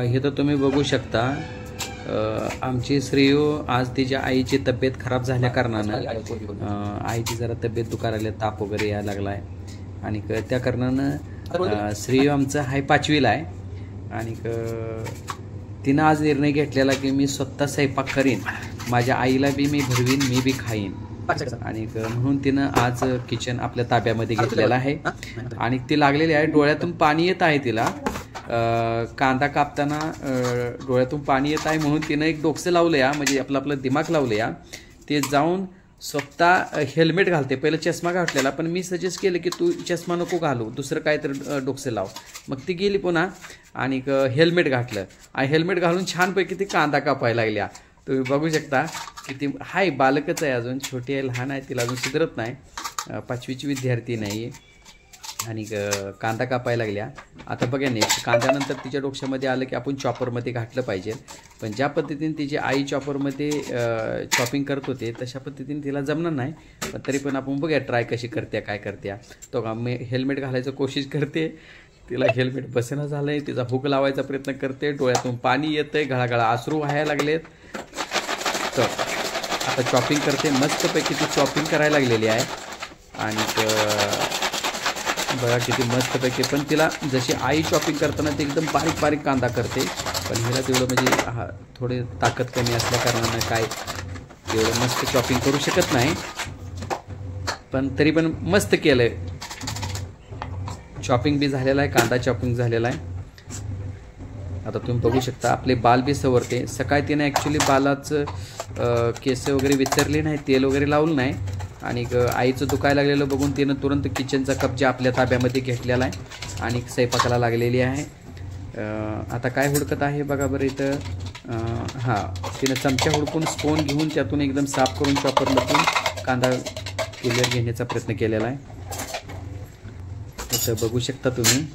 हे तर तुम्ही बघू शकता, आमची श्रेयो आज तिच्या आईची तब्येत खराब झाल्या कारणानं आईची जरा तब्येत दुखायला, ताप वगैरे यायला लागला आहे आणि त्या कारणानं श्रेयो आमचं हाय 5वीला आहे आणि तिनं आज निर्णय घेतलेला की मी स्वतः स्वयंपाक करीन, माझ्या आईला बी मी भरवीन, मी बी खाईन आणि म्हणून तिनं आज किचन आपल्या ताब्यामध्ये घेतलेलं आहे आणि ती लागलेली आहे. डोळ्यातून पाणी येत आहे तिला, कांदा कापताना डोळ्यातून पाणी येत आहे म्हणून तिनं एक डोकं लावलं या, म्हणजे आपलं दिमाग लावलं या. ते जाऊन स्वतः हेल्मेट घालते. पहिलं चष्मा घातलेला, पण मी सजेस्ट केलं की तू चष्मा नको घालू, दुसरं काय तर डोकं लाव. मग ती गेली पुन्हा आणि हेल्मेट घातलं आणि हेल्मेट घालून छानपैकी ती कांदा कापायला लागल्या. तुम्ही बघू शकता की ती हाय बालकच आहे, अजून छोटी आहे, लहान आहे, तिला अजून सुधरत नाही, 5वीची विद्यार्थी नाही आहे आणि कांदा कापायला लागल्या. आता बघा नेक्स्ट कांद्यानंतर तिच्या डोक्यामध्ये आलं की आपण चॉपरमध्ये घातलं पाहिजे, पण ज्या पद्धतीने तिची आई चॉपरमध्ये चॉपिंग करत होते तशा पद्धतीने तिला जमणार नाही. पण तरी पण आपण बघूया ट्राय कशी करते, काय करते. तो का मी हेल्मेट घालायचं कोशिश करते, तिला हेल्मेट बसेना झालं आहे, तिचा हुक लावायचा प्रयत्न करते, डोळ्यातून पाणी येतं आहे, घळाघळा अश्रू व्हायला लागलेत. तर आता चॉपिंग करते, मस्तपैकी ती चॉपिंग करायला लागलेली आहे आणि बघा किती मस्तपैकी. पण तिला जशी आई चॉपिंग करताना ते एकदम बारीक बारीक कांदा करते, पण हिला तेवढं म्हणजे थोडे ताकद कमी असल्या कारणानं काय तेवढं मस्त चॉपिंग करू शकत नाही, पण तरी पण मस्त केलं आहे. चॉपिंग बी झालेला आहे, कांदा चॉपिंग झालेला आहे. आता तुम्ही बघू शकता आपले बाल बी सवरते. सकाळी तिने ॲक्च्युली बालाचं केस वगैरे विचारले नाही, तेल वगैरे लावलं नाही आणि आईचं दुखायला लागलेलं बघून तिनं तुरंत किचनचा कब्जा आपल्या ताब्यामध्ये घेतलेला आहे आणि स्वयंपाकाला लागलेली आहे. आता काय हुडकत आहे बघा बरं इथं. हां, तिनं चमचा हुडकून स्पून घेऊन त्यातून एकदम साफ करून चॉपरमधून कांदा क्लिअर घेण्याचा प्रयत्न केलेला आहे. असं बघू शकता तुम्ही.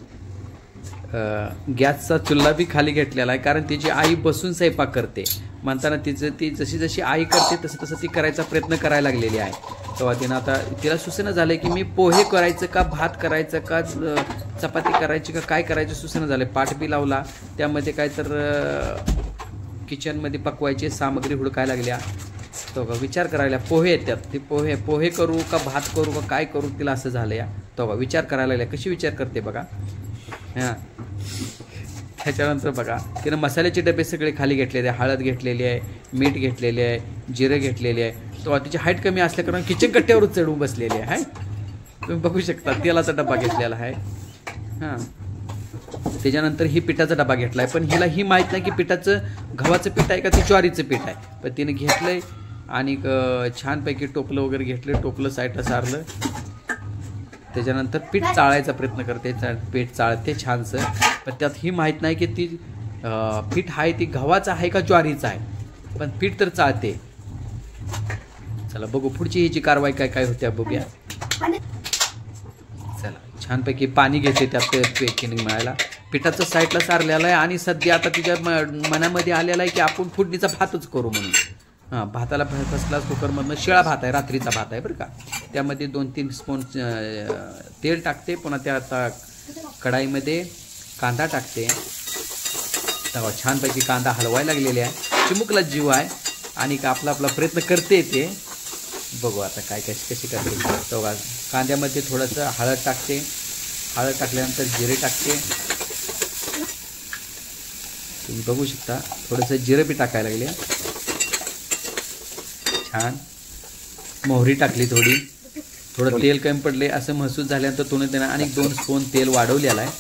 गॅसचा चुल्हा बी खाली घेतलेला आहे, कारण तिची आई बसून स्वयंपाक करते म्हणताना ती जशी जशी आई करते तसं तसं ती करायचा प्रयत्न करायला लागलेली आहे. तेव्हा तिनं आता तिला सुचना झालं की मी पोहे करायचं का भात करायचं का चपाती करायची का काय करायचं सुचना झालं. पाठ बी लावला, त्यामध्ये काय तर किचनमध्ये पकवायची सामग्री हुडकायला लागल्या. तो का विचार करायला पोहे येतात, ते पोहे करू का भात करू का काय करू, तिला असं झालं या. तो का विचार करायला लागल्या, कशी विचार करते बघा. हां, त्याच्यानंतर बघा तिनं मसाल्याचे डबे सगळे खाली घेतलेले आहे, हळद घेतलेली आहे, मीठ घेतलेले आहे, जिरं घेतलेले आहे. तो तिची हाईट कमी असल्या कारण किचन कट्ट्यावरच चढवून बसलेली आहे. तुम्ही बघू शकता तेलाचा डबा घेतलेला आहे. हां, त्याच्यानंतर ही पिठाचा डबा घेतला आहे, पण हिला ही माहीत नाही की पिठाचं गव्हाचं पीठ आहे का ते ज्वारीचं पीठ आहे. पण तिने घेतलं आहे आणि छानपैकी टोपलं वगैरे घेतलं, टोपलं साईडला सारलं. त्याच्यानंतर पीठ चाळायचा प्रयत्न करते, पीठ चाळते छानसं, पण त्यात ही माहीत नाही की ती पीठ आहे ती गव्हाचं आहे का ज्वारीचं आहे, पण पीठ तर चाळते. चला बघू पुढची ह्याची कारवाई काय काय होत्या बघूया. चला छानपैकी पाणी घेते त्यात पेकिंग मिळायला. पिठाचं साईडला सारलेलं आहे आणि सध्या आता तिच्या मनामध्ये आलेला आहे की आपण फोडणीचा भातच करू म्हणून. हां, भाताला फर्स्ट क्लास कुकरमधनं शिळा भात आहे, रात्रीचा भात आहे बरं का. त्यामध्ये 2-3 स्पून तेल टाकते, पुन्हा त्या आता कढाईमध्ये कांदा टाकते. तेव्हा छानपैकी कांदा हलवायला लागलेले आहे, चिमुकला जीव आहे आणि आपला प्रयत्न करते ते. बघू आता काय कशी करते. तेव्हा कांद्यामध्ये थोडंसं हळद टाकते, हळद टाकल्यानंतर जिरे टाकते. तुम्ही बघू शकता थोडंसं जिरं बी टाकायला लागले. छान मोहरी टाकली, थोडं तेल कमी पडले असं महसूस झाल्यानंतर त्यानं आणि 2 स्पून तेल वाढवलेलं आहे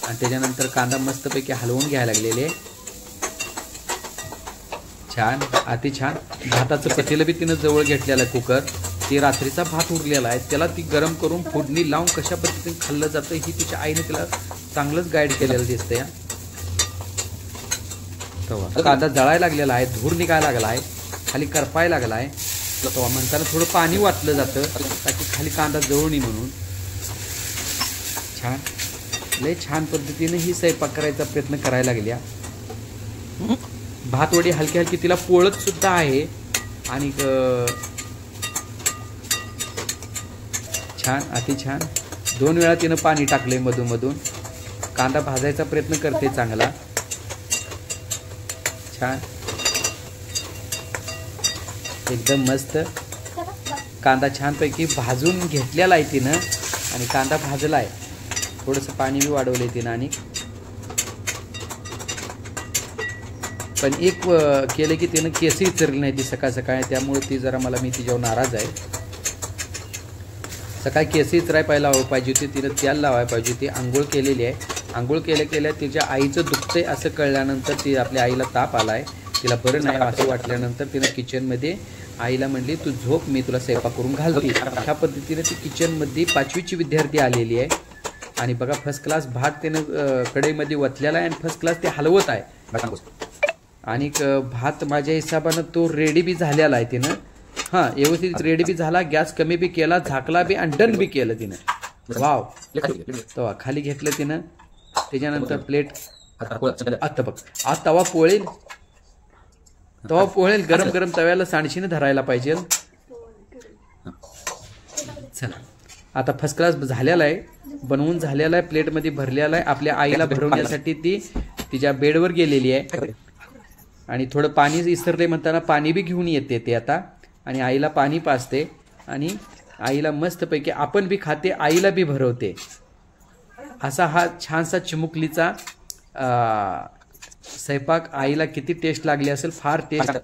आणि त्याच्यानंतर कांदा मस्तपैकी हलवून घ्यायला लागलेले. छान अति छान. भाताचं पतीलं बी तिनं जवळ घेतलेलं आहे कुकर. ते रात्रीचा भात उरलेला आहे, त्याला ती गरम करून फोडणी लावून कशा पद्धतीने खाल्लं जातं ही तिच्या आईने तिला चांगलंच गाईड केलेलं दिसतंय. तेव्हा कांदा जळायला लागलेला आहे, धूर निघायला लागला आहे, खाली करपायला लागला आहे. तेव्हा म्हणताना थोडं पाणी वाटलं जातं ताकी खाली कांदा जळू नये म्हणून. छान लय छान पद्धतीने ही स्वयंपाक करायचा प्रयत्न करायला लागल्या. भातवडी हलकी हलकी तिला पोळत सुद्धा आहे आणि छान अति छान. 2 वेळा तिनं पाणी टाकलंय मधून. कांदा भाजायचा प्रयत्न करते चांगला. छान एकदम मस्त कांदा छानपैकी भाजून घेतलेला आहे तिनं आणि कांदा भाजला आहे. थोडंसं पाणी बी वाढवलं तिनं आणि पण एक केलं की तिनं केसही चरली नाही ती सकाळ सकाळी, त्यामुळे ती जरा मी तिच्यावर नाराज आहे. सकाळी केसही चराय पाहिजे होती, तिनं तेल लावायला पाहिजे होती. आंघोळ केलेली आहे. आंघोळ केल्या तिच्या आईचं दुखतंय असं कळल्यानंतर ती आपल्या आईला ताप आला आहे, तिला बरं नाही असं वाटल्यानंतर तिनं किचनमध्ये आईला म्हणली तू झोप, मी तुला स्वयंपाक करून घालते. अशा पद्धतीने ती किचनमध्ये 5वीची विद्यार्थी आलेली आहे. आणि बघा फर्स्ट क्लास भात त्यानं कढईमध्ये वतलेला आहे आणि फर्स्ट क्लास ते हलवत आहे. आणि भात माझ्या हिशोबानं तो रेडी बी झालेला आहे तिनं. हां व्यवस्थित रेडी बी झाला, गॅस कमी बी केला, झाकला बी आणि डन बी केलं तिनं. वाव तवा खाली घेतलं तिनं. त्याच्यानंतर प्लेट आता बघ आज तवा पोळेल गरम गरम तव्याला सांडशीने धरायला पाहिजे. चला आता फर्स्ट क्लास झालेला आहे, बनवून झालेला आहे, प्लेटमध्ये भरलेला आहे. आपल्या आईला भरवण्यासाठी ती तिच्या बेडवर गेलेली आहे आणि थोडं पाणी विसरले म्हणताना पाणी बी घेऊन येते ते आता आणि आईला पाणी पाजते आणि आईला मस्तपैकी आपण बी खाते, आईला बी भरवते. असा हा छानसा चिमुकलीचा स्वयंपाक आईला किती टेस्ट लागली असेल, फार टेस्ट